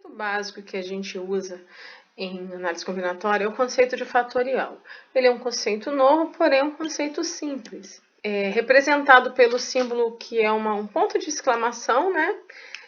conceito básico que a gente usa em análise combinatória é o conceito de fatorial. Ele é um conceito novo, porém é um conceito simples. É representado pelo símbolo que é um ponto de exclamação, né?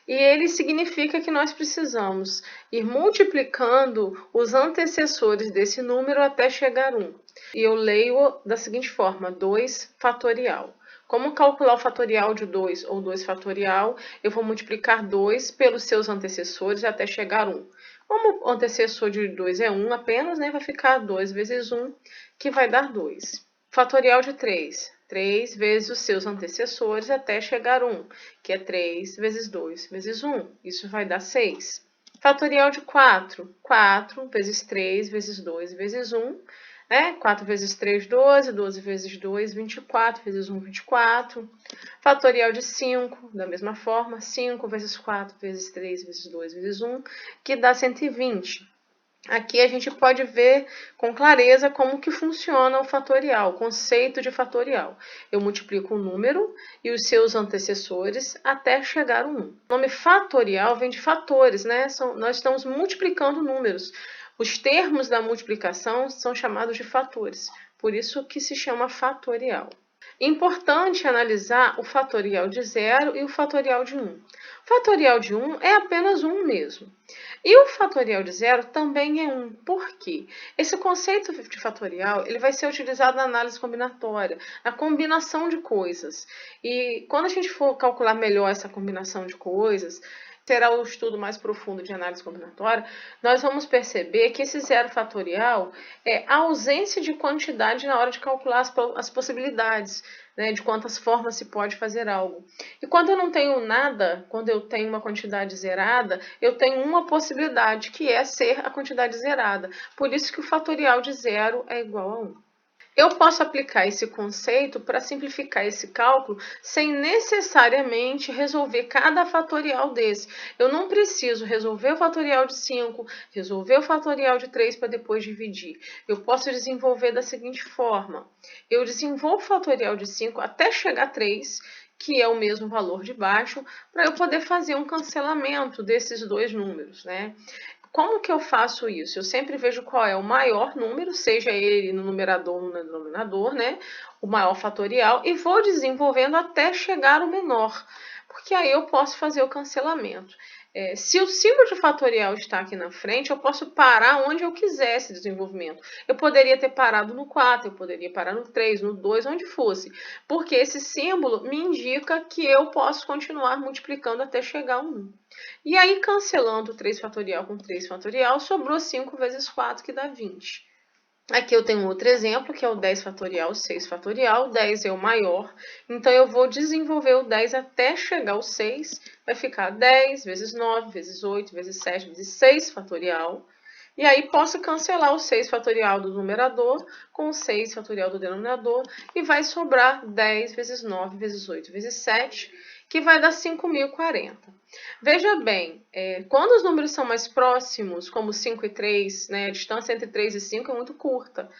E ele significa que nós precisamos ir multiplicando os antecessores desse número até chegar a 1. E eu leio da seguinte forma, 2 fatorial. Como calcular o fatorial de 2 ou 2 fatorial? Eu vou multiplicar 2 pelos seus antecessores até chegar a 1. Como o antecessor de 2 é 1 apenas, né, vai ficar 2 vezes 1, que vai dar 2. Fatorial de 3. 3 vezes os seus antecessores até chegar a 1, que é 3 vezes 2 vezes 1. Isso vai dar 6. Fatorial de 4. 4 vezes 3 vezes 2 vezes 1. 4 vezes 3, 12. 12 vezes 2, 24. Vezes 1, 24. Fatorial de 5, da mesma forma. 5 vezes 4 vezes 3 vezes 2 vezes 1, que dá 120. Aqui a gente pode ver com clareza como que funciona o fatorial, o conceito de fatorial. Eu multiplico um número e os seus antecessores até chegar a 1. O nome fatorial vem de fatores, né? Nós estamos multiplicando números. Os termos da multiplicação são chamados de fatores, por isso que se chama fatorial. Importante analisar o fatorial de 0 e o fatorial de 1. O fatorial de 1 é apenas 1 mesmo. E o fatorial de 0 também é 1. Por quê? Esse conceito de fatorial ele vai ser utilizado na análise combinatória, na combinação de coisas. E quando a gente for calcular melhor essa combinação de coisas, será o estudo mais profundo de análise combinatória, nós vamos perceber que esse zero fatorial é a ausência de quantidade na hora de calcular as possibilidades, né, de quantas formas se pode fazer algo. E quando eu não tenho nada, quando eu tenho uma quantidade zerada, eu tenho uma possibilidade, que é ser a quantidade zerada. Por isso que o fatorial de 0 é igual a 1. Eu posso aplicar esse conceito para simplificar esse cálculo sem necessariamente resolver cada fatorial desse. Eu não preciso resolver o fatorial de 5, resolver o fatorial de 3 para depois dividir. Eu posso desenvolver da seguinte forma. Eu desenvolvo o fatorial de 5 até chegar a 3, que é o mesmo valor de baixo, para eu poder fazer um cancelamento desses dois números, né? Como que eu faço isso? Eu sempre vejo qual é o maior número, seja ele no numerador ou no denominador, né? O maior fatorial, e vou desenvolvendo até chegar ao menor, porque aí eu posso fazer o cancelamento. Se o símbolo de fatorial está aqui na frente, eu posso parar onde eu quiser esse desenvolvimento. Eu poderia ter parado no 4, eu poderia parar no 3, no 2, onde fosse, porque esse símbolo me indica que eu posso continuar multiplicando até chegar a 1. E aí, cancelando 3 fatorial com 3 fatorial, sobrou 5 vezes 4, que dá 20. Aqui eu tenho outro exemplo, que é o 10 fatorial, 6 fatorial. 10 é o maior, então eu vou desenvolver o 10 até chegar ao 6. Vai ficar 10 vezes 9, vezes 8, vezes 7, vezes 6 fatorial. E aí posso cancelar o 6 fatorial do numerador com o 6 fatorial do denominador. E vai sobrar 10 vezes 9, vezes 8, vezes 7, que vai dar 5.040. Veja bem, quando os números são mais próximos, como 5 e 3, né, a distância entre 3 e 5 é muito curta.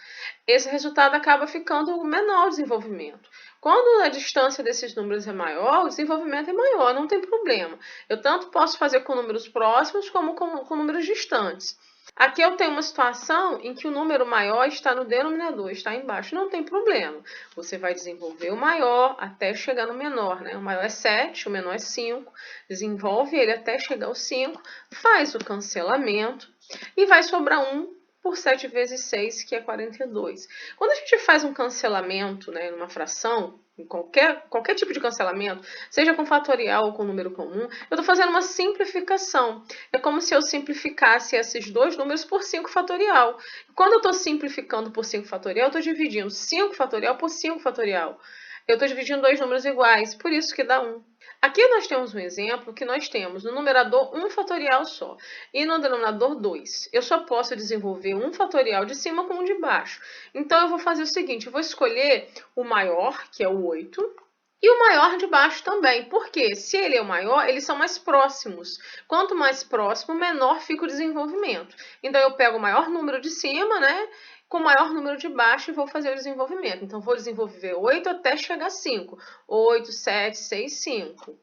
Esse resultado acaba ficando menor o desenvolvimento. Quando a distância desses números é maior, o desenvolvimento é maior, não tem problema. Eu tanto posso fazer com números próximos como com números distantes. Aqui eu tenho uma situação em que o número maior está no denominador, está embaixo, não tem problema. Você vai desenvolver o maior até chegar no menor, né? O maior é 7, o menor é 5, desenvolve ele até chegar ao 5, faz o cancelamento e vai sobrar 1 por 7 vezes 6, que é 42. Quando a gente faz um cancelamento, né, numa fração, em qualquer tipo de cancelamento, seja com fatorial ou com número comum, eu estou fazendo uma simplificação. É como se eu simplificasse esses dois números por 5 fatorial. Quando eu estou simplificando por 5 fatorial, eu estou dividindo 5 fatorial por 5 fatorial. Eu estou dividindo dois números iguais, por isso que dá 1. Aqui nós temos um exemplo que nós temos no numerador 1 fatorial só e no denominador 2. Eu só posso desenvolver um fatorial de cima com um de baixo. Então, eu vou fazer o seguinte, eu vou escolher o maior, que é o 8, e o maior de baixo também. Por quê? Se ele é o maior, eles são mais próximos. Quanto mais próximo, menor fica o desenvolvimento. Então, eu pego o maior número de cima, né? Com o maior número de baixo e vou fazer o desenvolvimento. Então, vou desenvolver 8 até chegar a 5. 8, 7, 6, 5.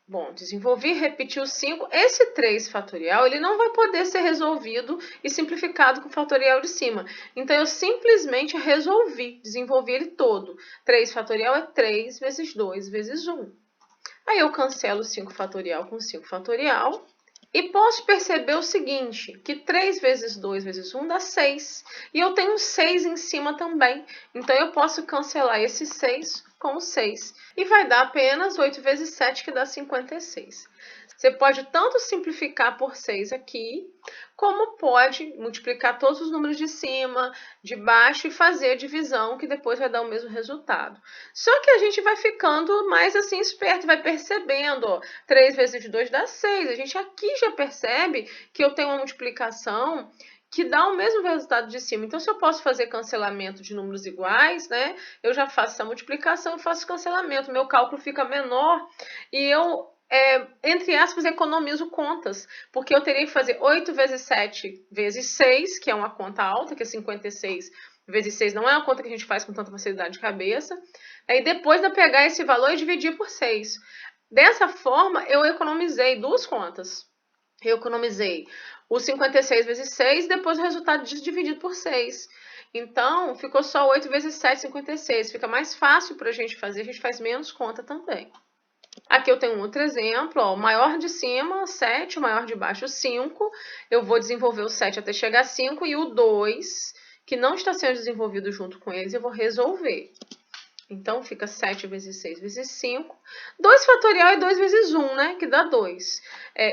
Bom, desenvolvi, repeti o 5. Esse 3 fatorial, ele não vai poder ser resolvido e simplificado com o fatorial de cima. Então, eu simplesmente resolvi, desenvolvi ele todo. 3 fatorial é 3 vezes 2 vezes 1. Aí, eu cancelo 5 fatorial com 5 fatorial. E posso perceber o seguinte, que 3 vezes 2 vezes 1 dá 6. E eu tenho 6 em cima também. Então, eu posso cancelar esse 6 com o 6. E vai dar apenas 8 vezes 7, que dá 56. Você pode tanto simplificar por 6 aqui, como pode multiplicar todos os números de cima, de baixo e fazer a divisão, que depois vai dar o mesmo resultado. Só que a gente vai ficando mais assim esperto, vai percebendo, ó, 3 vezes 2 dá 6. A gente aqui já percebe que eu tenho uma multiplicação que dá o mesmo resultado de cima. Então, se eu posso fazer cancelamento de números iguais, né, eu já faço essa multiplicação e faço cancelamento. Meu cálculo fica menor e eu, entre aspas, economizo contas, porque eu teria que fazer 8 vezes 7 vezes 6, que é uma conta alta, que é 56 vezes 6, não é uma conta que a gente faz com tanta facilidade de cabeça. Aí depois de pegar esse valor e dividir por 6. Dessa forma, eu economizei duas contas. Eu economizei o 56 vezes 6, depois o resultado disso dividido por 6. Então, ficou só 8 vezes 7, 56. Fica mais fácil para a gente fazer, a gente faz menos conta também. Aqui eu tenho um outro exemplo, ó, o maior de cima, 7, o maior de baixo, 5. Eu vou desenvolver o 7 até chegar a 5 e o 2, que não está sendo desenvolvido junto com eles, eu vou resolver. Então, fica 7 vezes 6 vezes 5. 2 fatorial é 2 vezes 1, né? Que dá 2.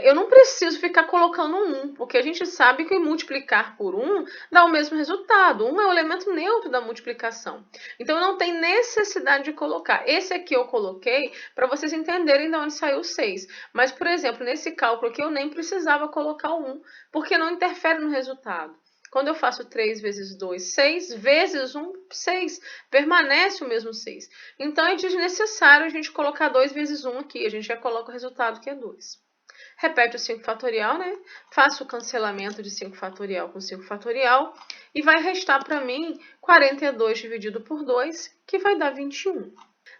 Eu não preciso ficar colocando 1, porque a gente sabe que multiplicar por 1 dá o mesmo resultado. 1 é o elemento neutro da multiplicação. Então, não tem necessidade de colocar. Esse aqui eu coloquei para vocês entenderem de onde saiu o 6. Mas, por exemplo, nesse cálculo aqui eu nem precisava colocar o 1, porque não interfere no resultado. Quando eu faço 3 vezes 2, 6, vezes 1, 6. Permanece o mesmo 6. Então, é desnecessário a gente colocar 2 vezes 1 aqui. A gente já coloca o resultado, que é 2. Repete o 5 fatorial, né? Faço o cancelamento de 5 fatorial com 5 fatorial. E vai restar para mim 42 dividido por 2, que vai dar 21.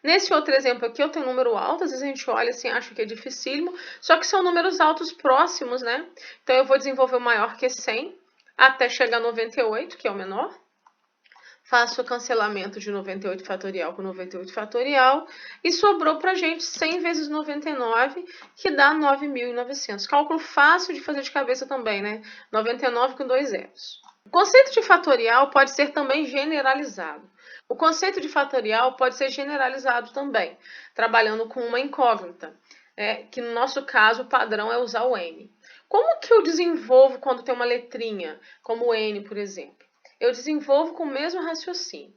Nesse outro exemplo aqui, eu tenho um número alto, às vezes a gente olha assim, acha que é dificílimo, só que são números altos próximos, né? Então, eu vou desenvolver o maior que 100, até chegar a 98, que é o menor. Faço o cancelamento de 98 fatorial com 98 fatorial. E sobrou pra gente 100 vezes 99, que dá 9.900. Cálculo fácil de fazer de cabeça também, né? 99 com 2 zeros. O conceito de fatorial pode ser também generalizado. O conceito de fatorial pode ser generalizado também, trabalhando com uma incógnita, que no nosso caso o padrão é usar o n. Como que eu desenvolvo quando tem uma letrinha, como o n, por exemplo? Eu desenvolvo com o mesmo raciocínio.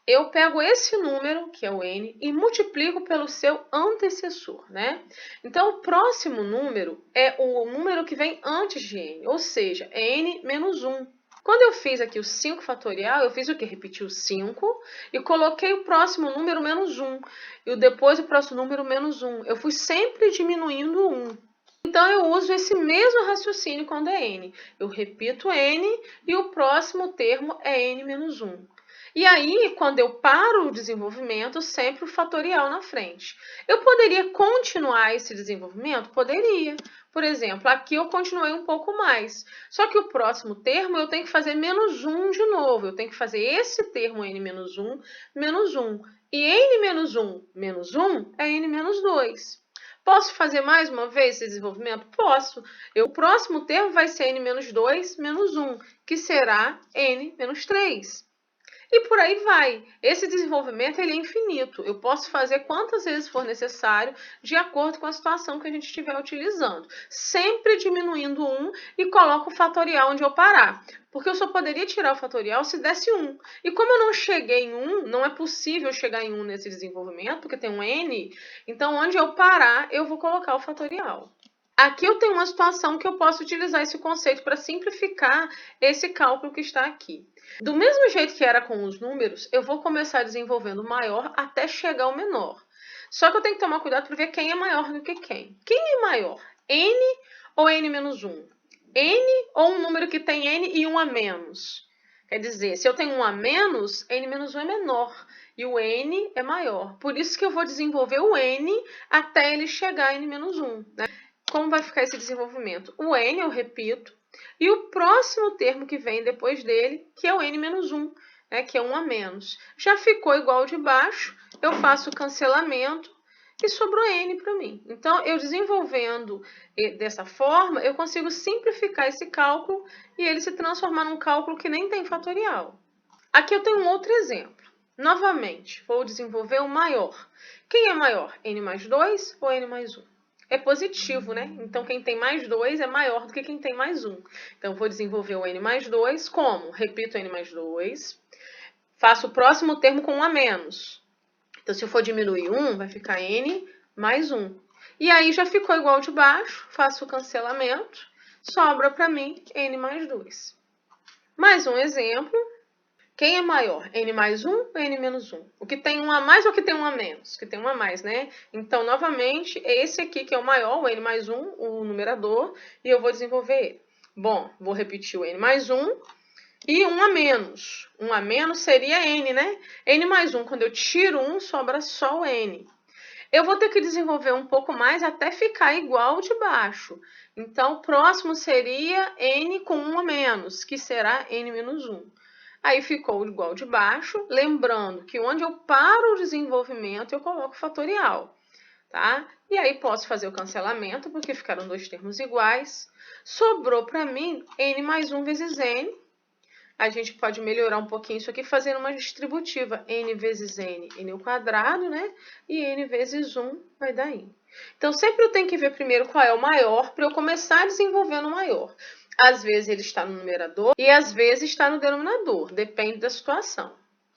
Eu pego esse número, que é o n, e multiplico pelo seu antecessor, né? Então, o próximo número é o número que vem antes de n, ou seja, é n menos 1. Quando eu fiz aqui o 5 fatorial, eu fiz o quê? Repeti o 5 e coloquei o próximo número menos 1. E depois o próximo número menos 1. Eu fui sempre diminuindo 1. Então, eu uso esse mesmo raciocínio quando é n. Eu repito n e o próximo termo é n menos 1. E aí, quando eu paro o desenvolvimento, sempre o fatorial na frente. Eu poderia continuar esse desenvolvimento? Poderia. Por exemplo, aqui eu continuei um pouco mais. Só que o próximo termo eu tenho que fazer menos 1 de novo. Eu tenho que fazer esse termo n menos 1, menos 1. E n menos 1, menos 1 é n menos 2. Posso fazer mais uma vez esse desenvolvimento? Posso. O próximo termo vai ser n menos 2 menos 1, que será n menos 3. E por aí vai. Esse desenvolvimento ele é infinito. Eu posso fazer quantas vezes for necessário, de acordo com a situação que a gente estiver utilizando. Sempre diminuindo 1 e coloco o fatorial onde eu parar. Porque eu só poderia tirar o fatorial se desse 1. E como eu não cheguei em 1, não é possível chegar em 1 nesse desenvolvimento, porque tem um n, então onde eu parar, eu vou colocar o fatorial. Aqui eu tenho uma situação que eu posso utilizar esse conceito para simplificar esse cálculo que está aqui. Do mesmo jeito que era com os números, eu vou começar desenvolvendo o maior até chegar ao menor. Só que eu tenho que tomar cuidado para ver quem é maior do que quem. Quem é maior? N ou n menos 1? N ou um número que tem n e 1 a menos? Quer dizer, se eu tenho 1 a menos, n menos 1 é menor e o n é maior. Por isso que eu vou desenvolver o n até ele chegar a n menos 1. Né? Como vai ficar esse desenvolvimento? O n eu repito, e o próximo termo que vem depois dele, que é o n menos 1, né, que é 1 a menos. Já ficou igual ao de baixo, eu faço o cancelamento e sobrou n para mim. Então, eu desenvolvendo dessa forma, eu consigo simplificar esse cálculo e ele se transformar num cálculo que nem tem fatorial. Aqui eu tenho um outro exemplo. Novamente, vou desenvolver o maior. Quem é maior? N mais 2 ou n mais 1? É positivo, né? Então, quem tem mais 2 é maior do que quem tem mais 1. Então, vou desenvolver o n mais 2 como? Repito n mais 2. Faço o próximo termo com 1 a menos. Então, se eu for diminuir 1, vai ficar n mais 1. E aí já ficou igual de baixo, faço o cancelamento, sobra para mim n mais 2. Mais um exemplo. Quem é maior, n mais 1 ou n menos 1? O que tem 1 a mais ou o que tem 1 a menos? O que tem 1 a mais, né? Então, novamente, esse aqui que é o maior, o n mais 1, o numerador, e eu vou desenvolver ele. Bom, vou repetir o n mais 1. E 1 a menos. 1 a menos seria n, né? N mais 1, quando eu tiro 1, sobra só o n. Eu vou ter que desenvolver um pouco mais até ficar igual de baixo. Então, o próximo seria n com 1 a menos, que será n menos 1. Aí ficou igual de baixo, lembrando que onde eu paro o desenvolvimento, eu coloco fatorial. Tá? E aí posso fazer o cancelamento, porque ficaram dois termos iguais. Sobrou para mim n mais 1 vezes n. A gente pode melhorar um pouquinho isso aqui fazendo uma distributiva. N vezes n, n ao quadrado, né? E n vezes 1 vai dar n. Então, sempre eu tenho que ver primeiro qual é o maior para eu começar desenvolvendo o maior. Às vezes ele está no numerador e às vezes está no denominador, depende da situação.